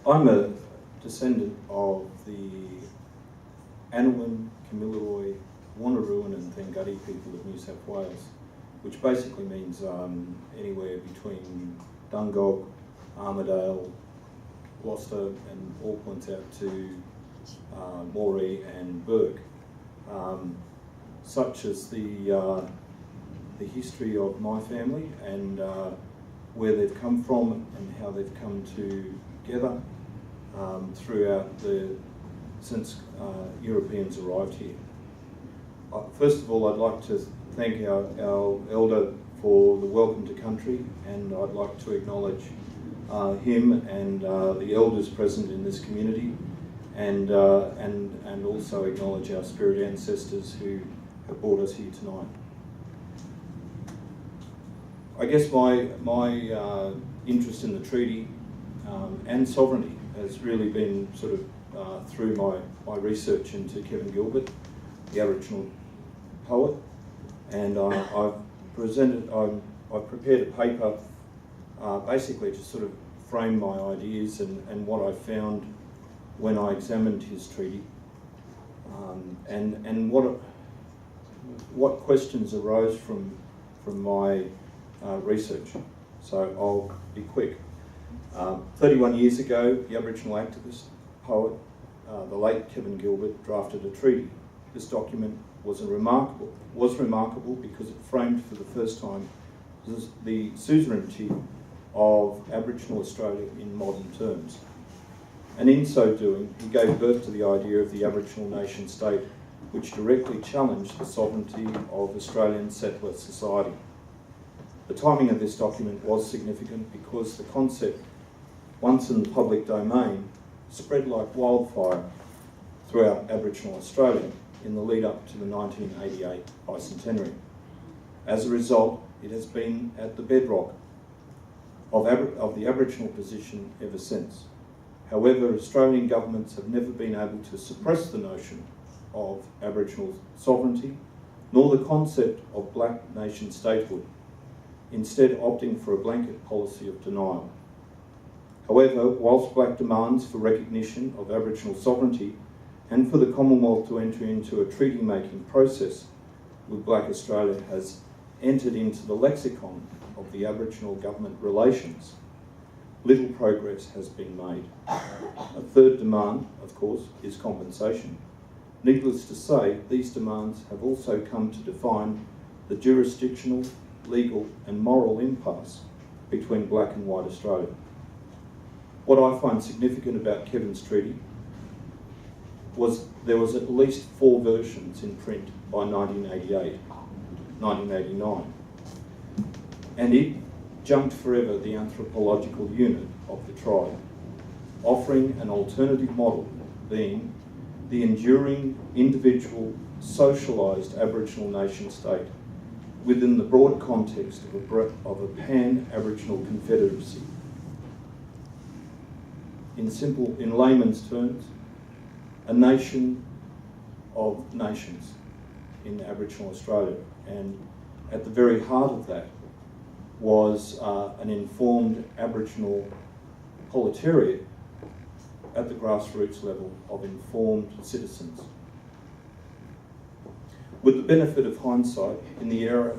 I'm a descendant of the Anilin, Kamilaroi, Wannerooan and Thangutty people of New South Wales, which basically means anywhere between Dungog, Armidale, Gloucester, and all points out to Moree and Burke, such as the history of my family and where they've come from and how they've come together throughout since Europeans arrived here. First of all, I'd like to thank our elder for the welcome to country, and I'd like to acknowledge him and the elders present in this community, and also acknowledge our spirit ancestors who have brought us here tonight. I guess my interest in the treaty and sovereignty has really been sort of through my research into Kevin Gilbert, the Aboriginal poet, and I've prepared a paper basically to sort of frame my ideas and what I found when I examined his treaty, and what questions arose from my research. So I'll be quick. 31 years ago, the Aboriginal activist, poet, the late Kevin Gilbert, drafted a treaty. This document was remarkable because it framed for the first time the suzerainty of Aboriginal Australia in modern terms. And in so doing, he gave birth to the idea of the Aboriginal nation state, which directly challenged the sovereignty of Australian settler society. The timing of this document was significant because the concept, once in the public domain, spread like wildfire throughout Aboriginal Australia in the lead up to the 1988 bicentenary. As a result, it has been at the bedrock of the Aboriginal position ever since. However, Australian governments have never been able to suppress the notion of Aboriginal sovereignty, nor the concept of black nation statehood, instead opting for a blanket policy of denial. However, whilst black demands for recognition of Aboriginal sovereignty and for the Commonwealth to enter into a treaty-making process with Black Australia has entered into the lexicon of the Aboriginal government relations, little progress has been made. A third demand, of course, is compensation. Needless to say, these demands have also come to define the jurisdictional, legal and moral impasse between black and white Australia. What I find significant about Kevin's treaty was there was at least 4 versions in print by 1989, and it jumped forever the anthropological unit of the tribe, offering an alternative model, being the enduring individual socialised Aboriginal nation state within the broad context of a pan-Aboriginal confederacy. In layman's terms, a nation of nations in Aboriginal Australia, and at the very heart of that was an informed Aboriginal proletariat at the grassroots level of informed citizens. With the benefit of hindsight, in the era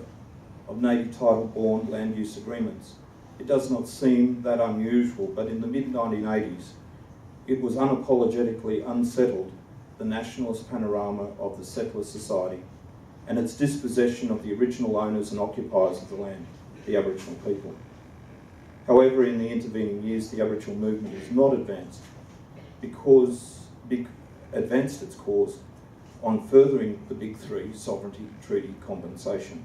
of native title-born land use agreements, it does not seem that unusual, but in the mid-1980s, it was unapologetically unsettled the nationalist panorama of the settler society and its dispossession of the original owners and occupiers of the land, the Aboriginal people. However, in the intervening years, the Aboriginal movement has not advanced advanced its cause on furthering the Big Three: sovereignty, treaty, compensation.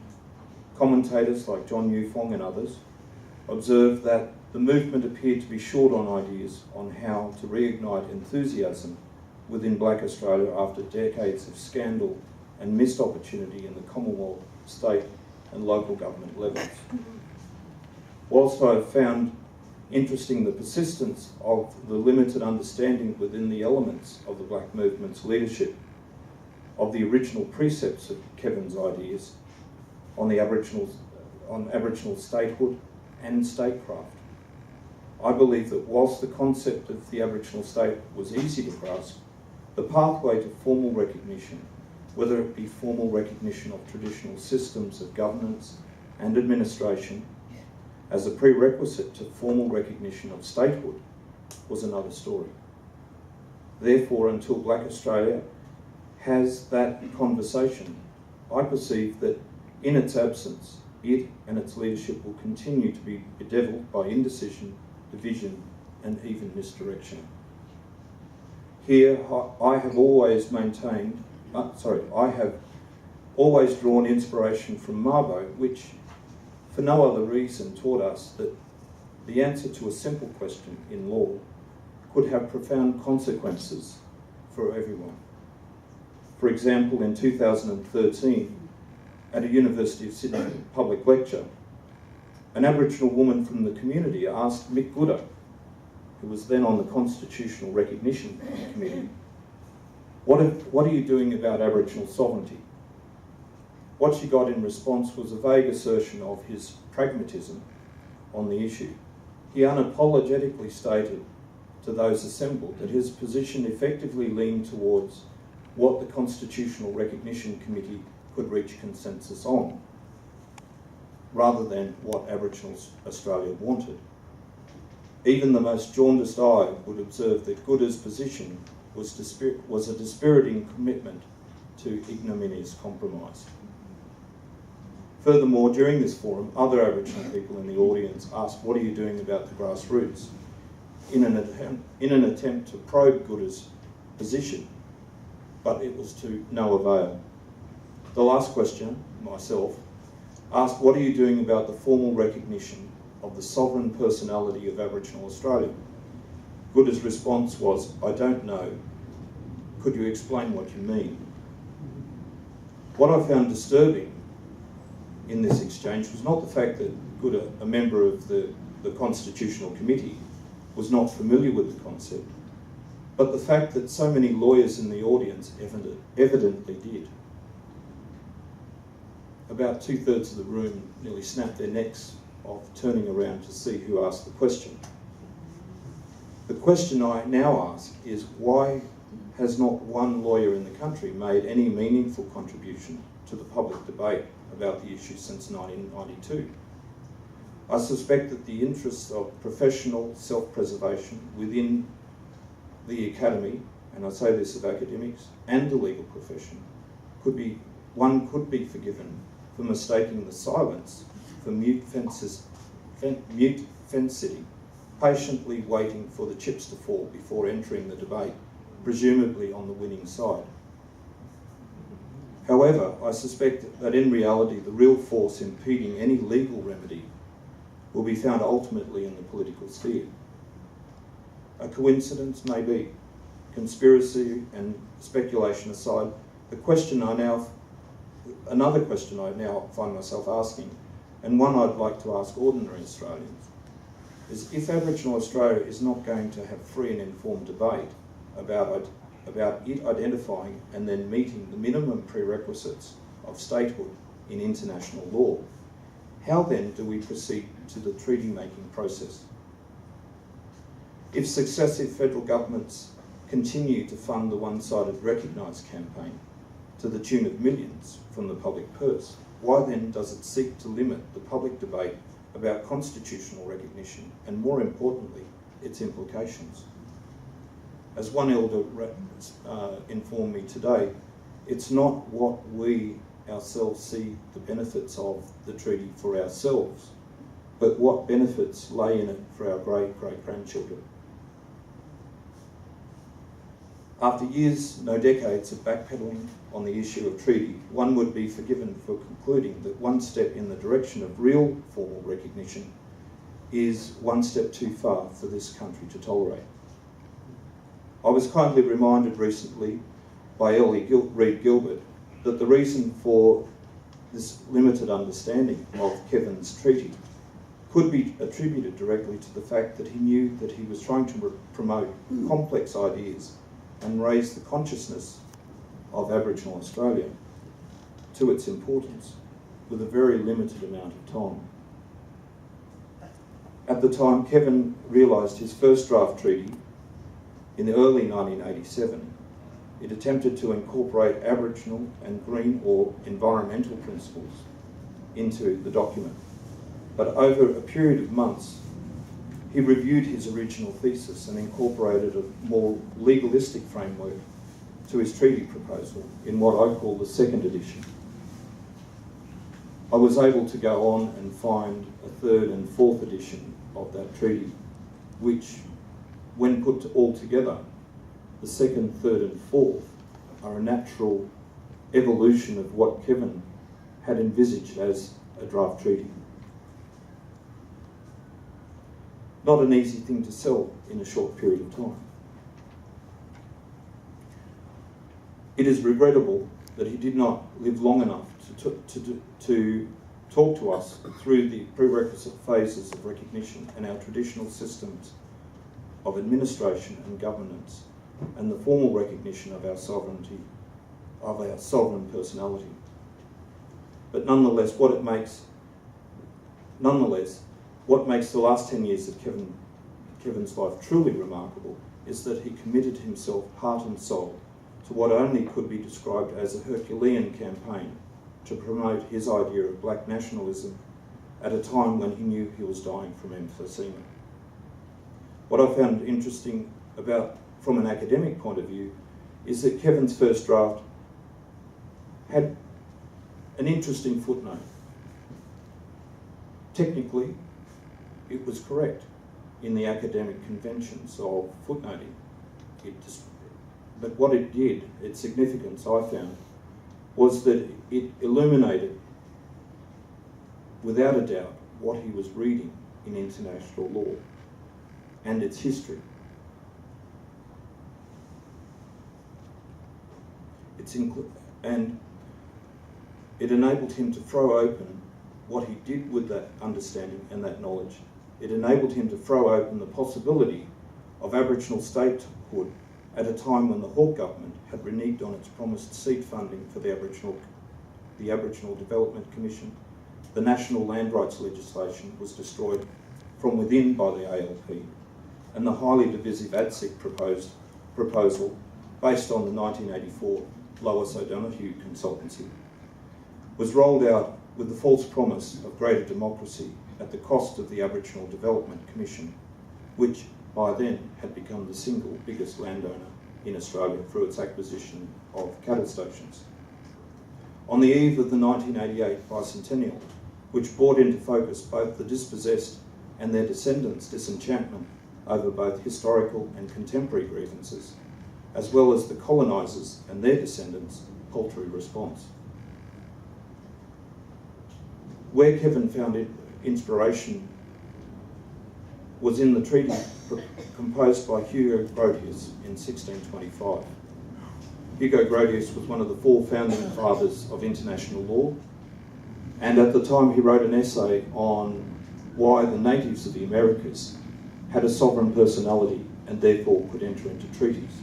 Commentators like John Newfong and others observed that the movement appeared to be short on ideas on how to reignite enthusiasm within Black Australia after decades of scandal and missed opportunity in the Commonwealth, state and local government levels. Whilst I have found interesting the persistence of the limited understanding within the elements of the Black movement's leadership of the original precepts of Kevin's ideas on Aboriginal statehood and statecraft, I believe that whilst the concept of the Aboriginal state was easy to grasp, the pathway to formal recognition, whether it be formal recognition of traditional systems of governance and administration as a prerequisite to formal recognition of statehood, was another story. Therefore, until Black Australia has that conversation, I perceive that in its absence, it and its leadership will continue to be bedevilled by indecision, division, and even misdirection. Here, I have always drawn inspiration from Mabo, which, for no other reason, taught us that the answer to a simple question in law could have profound consequences for everyone. For example, in 2013, at a University of Sydney public lecture, an Aboriginal woman from the community asked Mick Gooder, who was then on the Constitutional Recognition Committee, what are you doing about Aboriginal sovereignty? What she got in response was a vague assertion of his pragmatism on the issue. He unapologetically stated to those assembled that his position effectively leaned towards what the Constitutional Recognition Committee could reach consensus on, rather than what Aboriginal Australia wanted. Even the most jaundiced eye would observe that Gooder's position was a dispiriting commitment to ignominious compromise. Furthermore, during this forum, other Aboriginal people in the audience asked, what are you doing about the grassroots? In an attempt to probe Gooder's position, but it was to no avail. The last question, myself, asked, what are you doing about the formal recognition of the sovereign personality of Aboriginal Australia? Gooder's response was, I don't know. Could you explain what you mean? What I found disturbing in this exchange was not the fact that Gooder, a member of the Constitutional Committee, was not familiar with the concept, but the fact that so many lawyers in the audience evidently did. About 2/3 of the room nearly snapped their necks of turning around to see who asked the question. The question I now ask is, why has not one lawyer in the country made any meaningful contribution to the public debate about the issue since 1992? I suspect that the interests of professional self-preservation within the academy, and I say this of academics, and the legal profession, could be forgiven for mistaking the silence for mute fencity, patiently waiting for the chips to fall before entering the debate, presumably on the winning side. However, I suspect that in reality, the real force impeding any legal remedy will be found ultimately in the political sphere. A coincidence, maybe. Conspiracy and speculation aside, another question I now find myself asking, and one I'd like to ask ordinary Australians, is if Aboriginal Australia is not going to have free and informed debate about it identifying and then meeting the minimum prerequisites of statehood in international law, how then do we proceed to the treaty-making process? If successive federal governments continue to fund the one-sided recognise campaign to the tune of millions from the public purse, why then does it seek to limit the public debate about constitutional recognition and, more importantly, its implications? As one elder informed me today, it's not what we ourselves see the benefits of the treaty for ourselves, but what benefits lay in it for our great-great-grandchildren. After years, no decades, of backpedalling on the issue of treaty, one would be forgiven for concluding that one step in the direction of real formal recognition is one step too far for this country to tolerate. I was kindly reminded recently by Ellie Reid Gilbert that the reason for this limited understanding of Kevin's treaty could be attributed directly to the fact that he knew that he was trying to promote complex ideas and raise the consciousness of Aboriginal Australia to its importance with a very limited amount of time. At the time, Kevin realised his first draft treaty in the early 1987. It attempted to incorporate Aboriginal and green or environmental principles into the document. But over a period of months, he reviewed his original thesis and incorporated a more legalistic framework to his treaty proposal in what I call the second edition. I was able to go on and find a third and fourth edition of that treaty, which, when put all together, the second, third and fourth are a natural evolution of what Kevin had envisaged as a draft treaty. Not an easy thing to sell in a short period of time. It is regrettable that he did not live long enough to talk to us through the prerequisite phases of recognition and our traditional systems of administration and governance, and the formal recognition of our sovereignty, of our sovereign personality. But nonetheless, what makes the last 10 years of Kevin's life truly remarkable is that he committed himself heart and soul to what only could be described as a Herculean campaign to promote his idea of black nationalism at a time when he knew he was dying from emphysema. What I found interesting about, from an academic point of view, is that Kevin's first draft had an interesting footnote. Technically, it was correct in the academic conventions of footnoting. But what it did, its significance, I found, was that it illuminated, without a doubt, what he was reading in international law and its history. And it enabled him to throw open what he did with that understanding and that knowledge. It enabled him to throw open the possibility of Aboriginal statehood at a time when the Hawke government had reneged on its promised seat funding for the Aboriginal Development Commission. The national land rights legislation was destroyed from within by the ALP, and the highly divisive ADSIC proposal, based on the 1984 Lois O'Donoghue consultancy, was rolled out with the false promise of greater democracy at the cost of the Aboriginal Development Commission, which by then had become the single biggest landowner in Australia through its acquisition of cattle stations. On the eve of the 1988 bicentennial, which brought into focus both the dispossessed and their descendants' disenchantment over both historical and contemporary grievances, as well as the colonisers and their descendants' paltry response. Where Kevin found inspiration was in the treaty composed by Hugo Grotius in 1625. Hugo Grotius was one of the four founding fathers of international law, and at the time he wrote an essay on why the natives of the Americas had a sovereign personality and therefore could enter into treaties.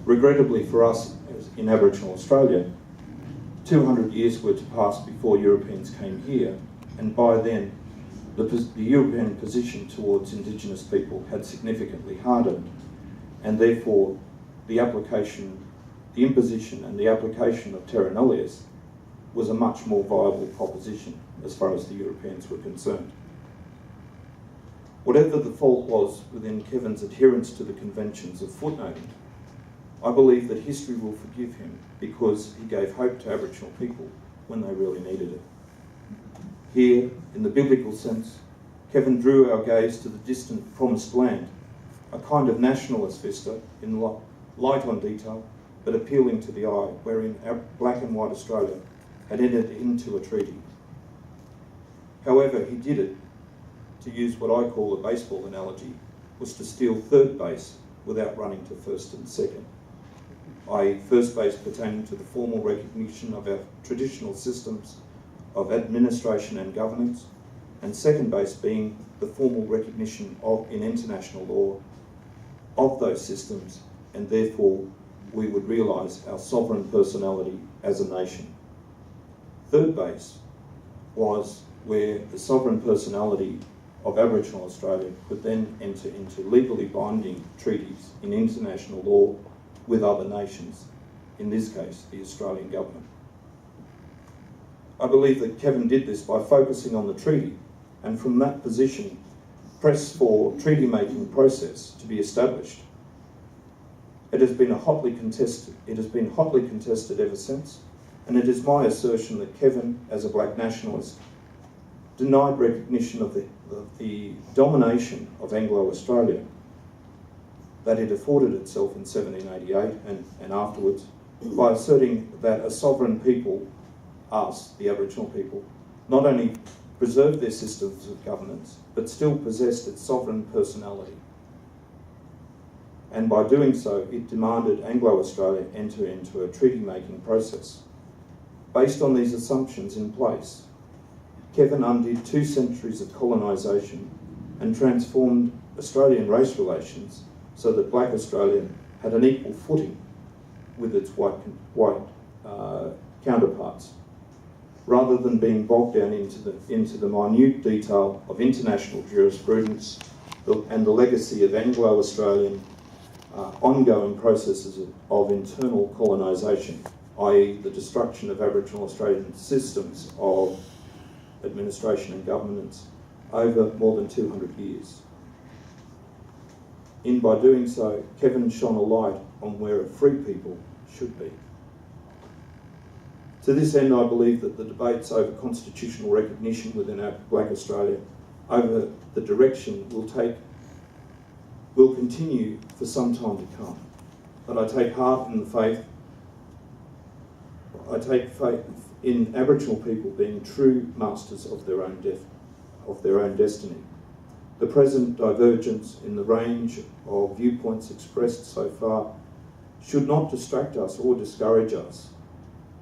Regrettably for us in Aboriginal Australia, 200 years were to pass before Europeans came here, and by then the European position towards Indigenous people had significantly hardened, and therefore the imposition and the application of terra nullius was a much more viable proposition as far as the Europeans were concerned. Whatever the fault was within Kevin's adherence to the conventions of footnoting, I believe that history will forgive him because he gave hope to Aboriginal people when they really needed it. Here, in the biblical sense, Kevin drew our gaze to the distant promised land, a kind of nationalist vista in light on detail, but appealing to the eye, wherein black and white Australia had entered into a treaty. However, he did it, to use what I call a baseball analogy, was to steal third base without running to first and second, i.e. first base pertaining to the formal recognition of our traditional systems of administration and governance, and second base being the formal recognition of, in international law, of those systems, and therefore we would realise our sovereign personality as a nation. Third base was where the sovereign personality of Aboriginal Australia could then enter into legally binding treaties in international law with other nations, in this case, the Australian government. I believe that Kevin did this by focusing on the treaty, and from that position, press for treaty-making process to be established. It has been hotly contested ever since, and it is my assertion that Kevin, as a black nationalist, denied recognition of the domination of Anglo-Australia that it afforded itself in 1788 and afterwards, by asserting that a sovereign people, us, the Aboriginal people, not only preserved their systems of governance, but still possessed its sovereign personality. And by doing so, it demanded Anglo-Australia enter into a treaty-making process. Based on these assumptions in place, Kevin undid 2 centuries of colonisation and transformed Australian race relations so that black Australia had an equal footing with its white counterparts, rather than being bogged down into the minute detail of international jurisprudence and the legacy of Anglo-Australian ongoing processes of internal colonisation, i.e. the destruction of Aboriginal Australian systems of administration and governance over more than 200 years. By doing so, Kevin shone a light on where a free people should be. To this end, I believe that the debates over constitutional recognition within our Black Australia, over the direction we'll take, will continue for some time to come. But I take heart in the faith. I take faith in Aboriginal people being true masters of their own destiny. The present divergence in the range of viewpoints expressed so far should not distract us or discourage us,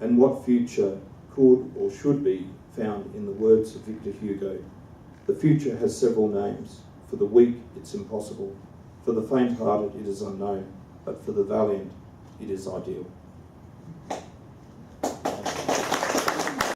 and what future could or should be found in the words of Victor Hugo. The future has several names. For the weak, it's impossible. For the faint-hearted, it is unknown. But for the valiant, it is ideal.